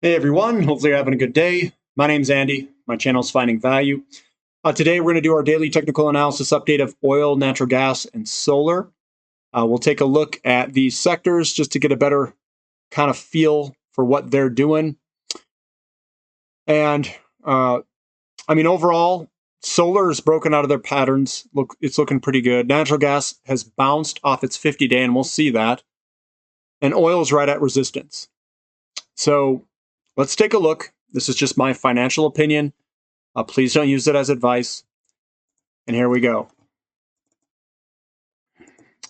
Hey everyone, hopefully you're having a good day. My name's Andy. My channel's Finding Value. Today we're going to do our daily technical analysis update of oil, natural gas, and solar. We'll take a look at these sectors just to get a better kind of feel for what they're doing. And overall, solar is broken out of their patterns. It's looking pretty good. Natural gas has bounced off its 50-day, and we'll see that. And oil is right at resistance. So let's take a look. This is just my financial opinion. Please don't use it as advice. And here we go.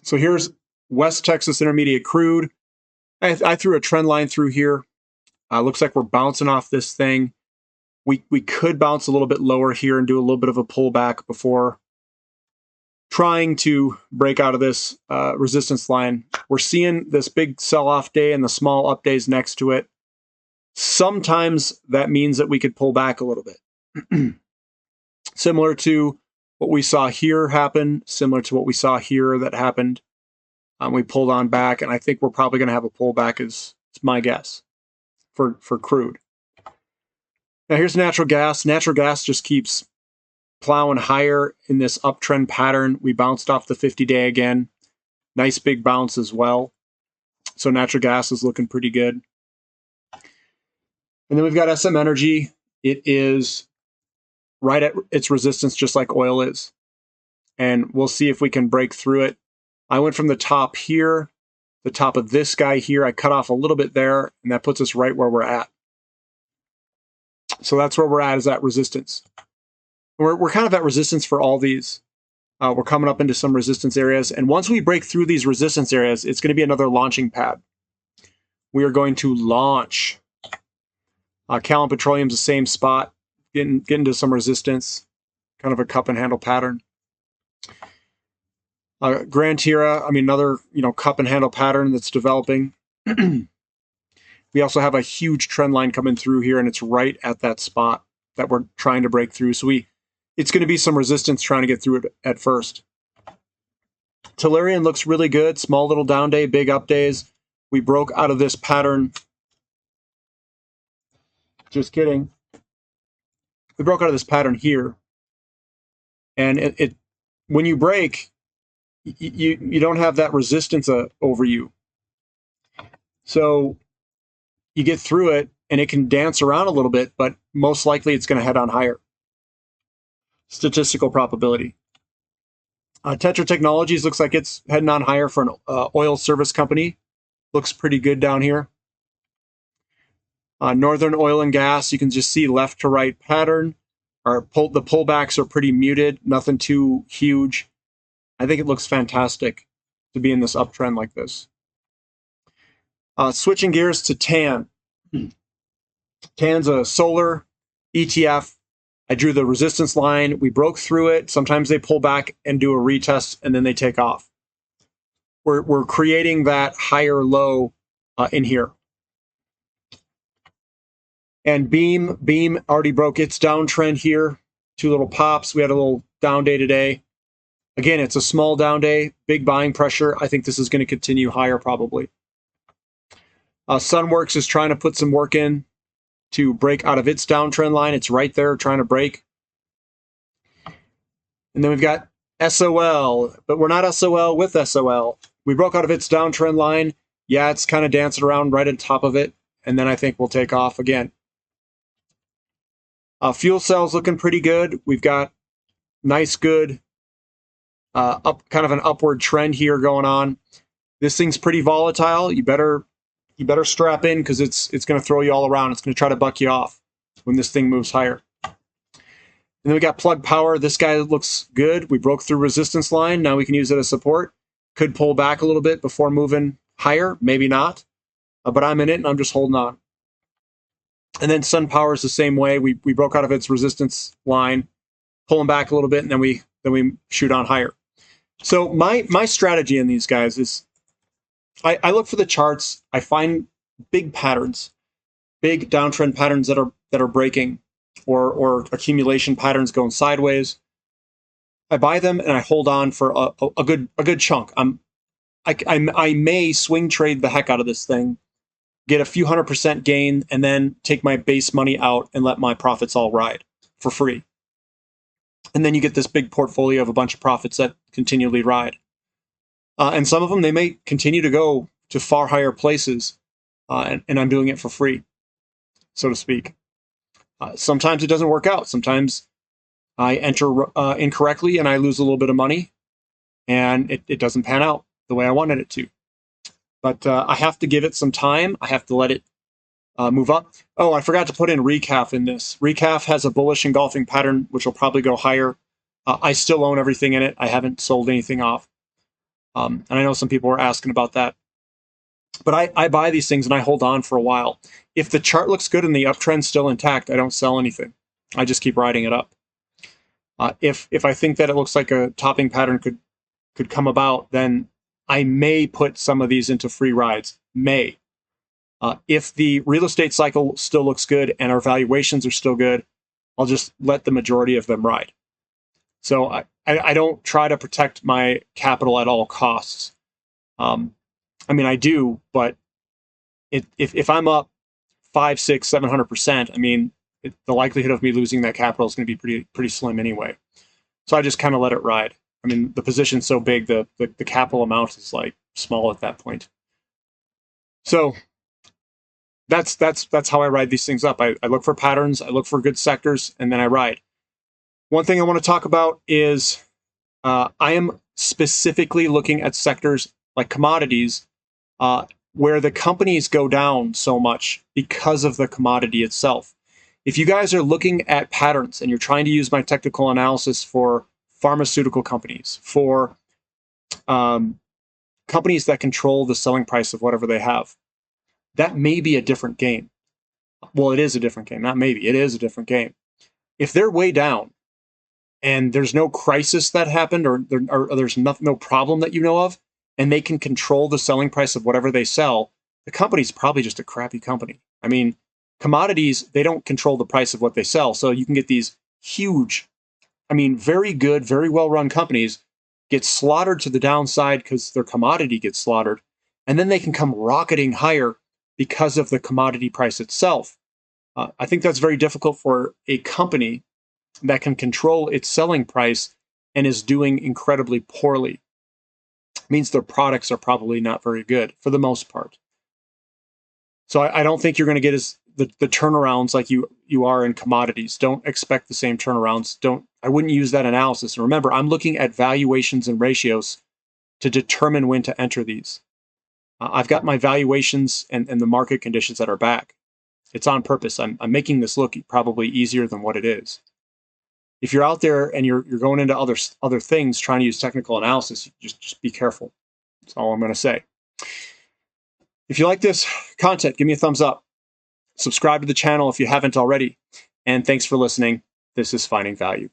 So here's West Texas Intermediate crude. I threw a trend line through here. Looks like we're bouncing off this thing. We could bounce a little bit lower here and do a little bit of a pullback before trying to break out of this resistance line. We're seeing this big sell-off day and the small up days next to it. Sometimes that means that we could pull back a little bit. Similar to what we saw here happen, similar to what we saw here that happened. We pulled on back, and I think we're probably going to have a pullback, is my guess, for crude. Now here's natural gas. Natural gas just keeps plowing higher in this uptrend pattern. We bounced off the 50-day again. Nice big bounce as well. So natural gas is looking pretty good. And then we've got SM Energy. It is right at its resistance, just like oil is. And we'll see if we can break through it. I went from the top here, the top of this guy here. I cut off a little bit there, and that puts us right where we're at. So that's where we're at, is at resistance. We're kind of at resistance for all these. We're coming up into some resistance areas. And once we break through these resistance areas, it's going to be another launching pad. We are going to launch. Callum Petroleum's the same spot, getting into some resistance, kind of a cup and handle pattern. Grand Tira, another cup and handle pattern that's developing. We also have a huge trend line coming through here, and it's right at that spot that we're trying to break through. So it's going to be some resistance trying to get through it at first. Tellurian looks really good. Small little down day, big up days. We broke out of this pattern. Just kidding. We broke out of this pattern here. And when you break, you don't have that resistance over you. So you get through it, and it can dance around a little bit, but most likely it's going to head on higher. Statistical probability. Tetra Technologies looks like it's heading on higher for an oil service company. Looks pretty good down here. Northern Oil and Gas, you can just see left to right pattern. The pullbacks are pretty muted, nothing too huge. I think it looks fantastic to be in this uptrend like this. Switching gears to TAN. TAN's a solar ETF. I drew the resistance line. We broke through it. Sometimes they pull back and do a retest, and then they take off. We're creating that higher low in here. And Beam already broke its downtrend here. Two little pops. We had a little down day today. Again, it's a small down day, big buying pressure. I think this is going to continue higher probably. Sunworks is trying to put some work in to break out of its downtrend line. It's right there trying to break. And then we've got SOL, but we're not SOL with SOL. We broke out of its downtrend line. Yeah, it's kind of dancing around right on top of it. And then I think we'll take off again. Fuel cells looking pretty good. We've got nice, good, kind of an upward trend here going on. This thing's pretty volatile. You better strap in, because it's going to throw you all around. It's going to try to buck you off when this thing moves higher. And then we got Plug Power. This guy looks good. We broke through resistance line. Now we can use it as support. Could pull back a little bit before moving higher. Maybe not. But I'm in it, and I'm just holding on. And then SunPower is the same way. We broke out of its resistance line, pulling back a little bit, and then we shoot on higher. So my strategy in these guys is I look for the charts. I find big patterns, big downtrend patterns that are breaking, or accumulation patterns going sideways. I buy them and I hold on for a good chunk. I may swing trade the heck out of this thing get a few 100% gain, and then take my base money out and let my profits all ride for free. And then you get this big portfolio of a bunch of profits that continually ride. And some of them, they may continue to go to far higher places, and I'm doing it for free, so to speak. Sometimes it doesn't work out. Sometimes I enter incorrectly and I lose a little bit of money, and it doesn't pan out the way I wanted it to. But I have to give it some time. I have to let it move up. Oh, I forgot to put in recaf in this. Recaf has a bullish engulfing pattern, which will probably go higher. I still own everything in it. I haven't sold anything off. And I know some people were asking about that. But I buy these things and I hold on for a while. If the chart looks good and the uptrend's still intact, I don't sell anything. I just keep riding it up. If I think that it looks like a topping pattern could come about, then I may put some of these into free rides. May. If the real estate cycle still looks good and our valuations are still good, I'll just let the majority of them ride. So I don't try to protect my capital at all costs. I mean, I do, but if I'm up 5, 6, 700%, I mean, the likelihood of me losing that capital is going to be pretty slim anyway. So I just kind of let it ride. I mean, the position's so big, the capital amount is like small at that point. So that's how I ride these things up. I look for patterns, I look for good sectors, and then I ride. One thing I want to talk about is I am specifically looking at sectors like commodities, where the companies go down so much because of the commodity itself. If you guys are looking at patterns and you're trying to use my technical analysis for pharmaceutical companies, for companies that control the selling price of whatever they have, that may be a different game. Well, it is a different game. Not maybe. It is a different game. If they're way down and there's no crisis that happened, or there's no problem that you know of, and they can control the selling price of whatever they sell, the company's probably just a crappy company. I mean, commodities, they don't control the price of what they sell. So you can get these huge, I mean, very good, very well-run companies get slaughtered to the downside because their commodity gets slaughtered. And then they can come rocketing higher because of the commodity price itself. I think that's very difficult for a company that can control its selling price and is doing incredibly poorly. It means their products are probably not very good for the most part. So I don't think you're going to get the turnarounds like you are in commodities. Don't expect the same turnarounds. I wouldn't use that analysis. And remember, I'm looking at valuations and ratios to determine when to enter these. I've got my valuations and the market conditions that are back. It's on purpose. I'm making this look probably easier than what it is. If you're out there and you're going into other things trying to use technical analysis, just be careful. That's all I'm going to say. If you like this content, give me a thumbs up. Subscribe to the channel if you haven't already. And thanks for listening. This is Finding Value.